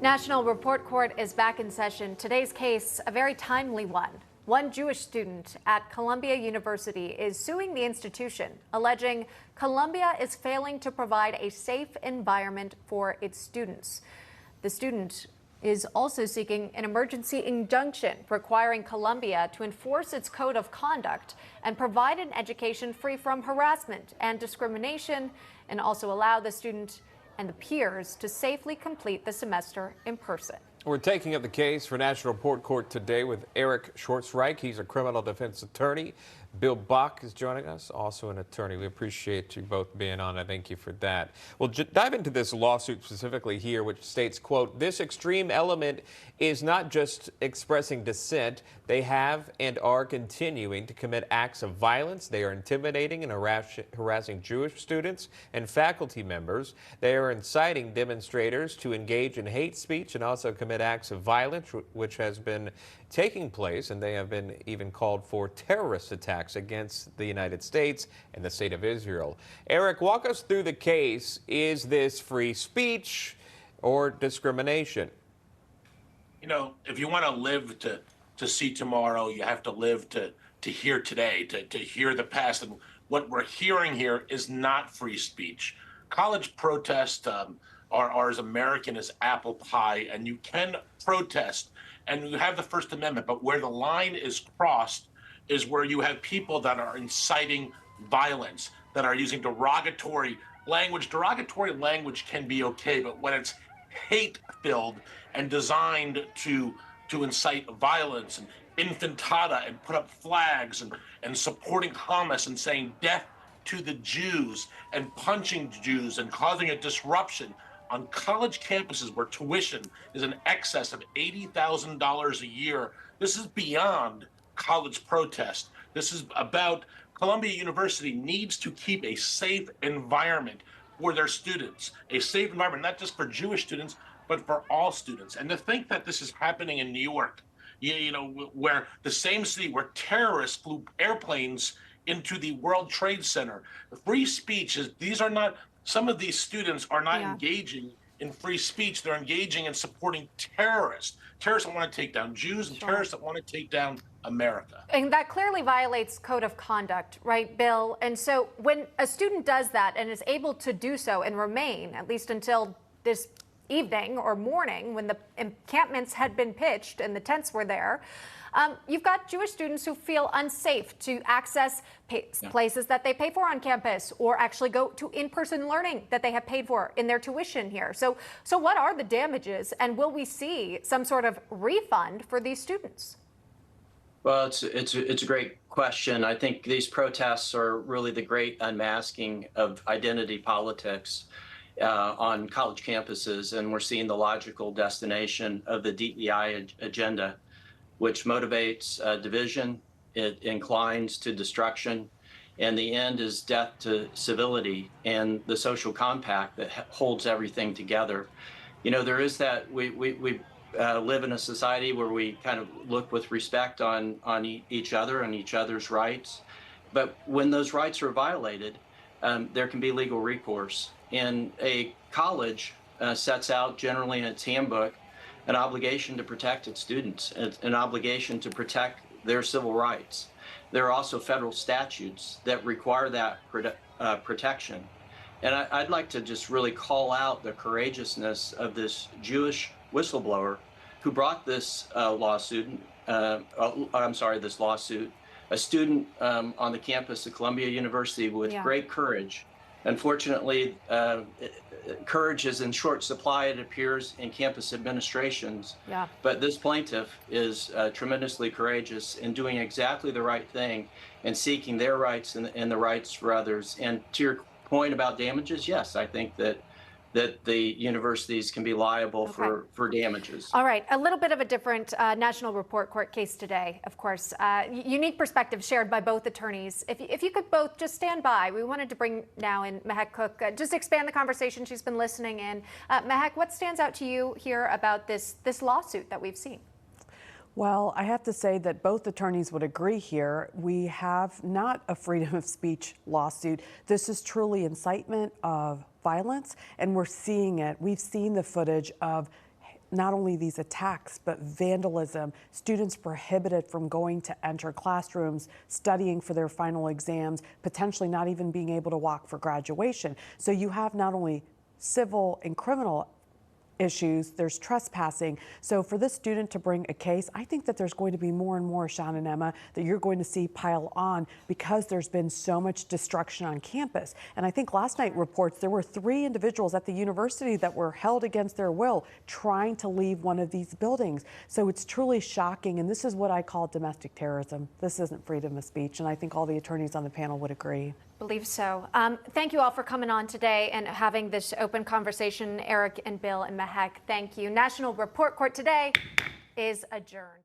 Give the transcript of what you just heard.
National Report Court is back in session. Today's case, a very timely one. One Jewish student at Columbia University is suing the institution, alleging Columbia is failing to provide a safe environment for its students. The student is also seeking an emergency injunction requiring Columbia to enforce its code of conduct and provide an education free from harassment and discrimination, and also allow the student and the peers to safely complete the semester in person. We're taking up the case for National Report Court today with Eric Schwartzreich. He's a criminal defense attorney. Bill Bach is joining us, also an attorney. We appreciate you both being on. I thank you for that. We'll dive into this lawsuit specifically here, which states, quote, this extreme element is not just expressing dissent. They have and are continuing to commit acts of violence. They are intimidating and harassing Jewish students and faculty members. They are inciting demonstrators to engage in hate speech and also commit acts of violence, which has been taking place, and they have been even called for terrorist attacks against the United States and the state of Israel. Eric, walk us through the case. Is this free speech or discrimination? You know, if you want to live to see tomorrow, you have to live to hear today, to hear the past. And what we're hearing here is not free speech. College protests are as American as apple pie, and you can protest, and you have the First Amendment, but where the line is crossed is where you have people that are inciting violence, that are using derogatory language. Derogatory language can be okay, but when it's hate-filled and designed to incite violence and infantada and put up flags and supporting Hamas and saying death to the Jews and punching Jews and causing a disruption on college campuses where tuition is in excess of $80,000 a year. This is beyond college protest. This is about Columbia University needs to keep a safe environment for their students, a safe environment, not just for Jewish students, but for all students. And to think that this is happening in New York, you know, where the same city where terrorists flew airplanes into the World Trade Center. Free speech is, these are not, some of these students are not engaging in free speech. They're engaging in supporting terrorists. Terrorists that want to take down Jews and terrorists that want to take down America. And that clearly violates code of conduct, right, Bill? And so when a student does that and is able to do so and remain, at least until this evening or morning when the encampments had been pitched and the tents were there, you've got Jewish students who feel unsafe to access places that they pay for on campus, or actually go to in-person learning that they have paid for in their tuition here. So what are the damages, and will we see some sort of refund for these students? Well, it's a great question. I think these protests are really the great unmasking of identity politics on college campuses, and we're seeing the logical destination of the DEI agenda, which motivates division, it inclines to destruction, and the end is death to civility and the social compact that holds everything together. You know, there is that, we live in a society where we kind of look with respect on each other and each other's rights, but when those rights are violated, there can be legal recourse. And a college sets out generally in its handbook an obligation to protect its students, an obligation to protect their civil rights. There are also federal statutes that require that protection. And I'd like to just really call out the courageousness of this Jewish whistleblower who brought this lawsuit, a student on the campus of Columbia University with great courage. Unfortunately, courage is in short supply, it appears, in campus administrations. But this plaintiff is tremendously courageous in doing exactly the right thing and seeking their rights and the rights for others. And to your point about damages, yes, I think that the universities can be liable for damages. All right, a little bit of a different National Report Court case today, of course. Unique perspective shared by both attorneys. If you could both just stand by, we wanted to bring now in Mehek Cook, just expand the conversation. She's been listening in. Mehek, what stands out to you here about this lawsuit that we've seen? Well, I have to say that both attorneys would agree here. We have not a freedom of speech lawsuit. This is truly incitement of violence, and we're seeing it. We've seen the footage of not only these attacks, but vandalism, students prohibited from going to enter classrooms, studying for their final exams, potentially not even being able to walk for graduation. So you have not only civil and criminal issues, there's trespassing. So for this student to bring a case, I think that there's going to be more and more, Sean and Emma, that you're going to see pile on because there's been so much destruction on campus. And I think last night reports there were 3 individuals at the university that were held against their will trying to leave one of these buildings. So it's truly shocking. And this is what I call domestic terrorism. This isn't freedom of speech. And I think all the attorneys on the panel would agree. Believe so. Thank you all for coming on today and having this open conversation. Eric and Bill and Mehek, thank you. National Report Court today is adjourned.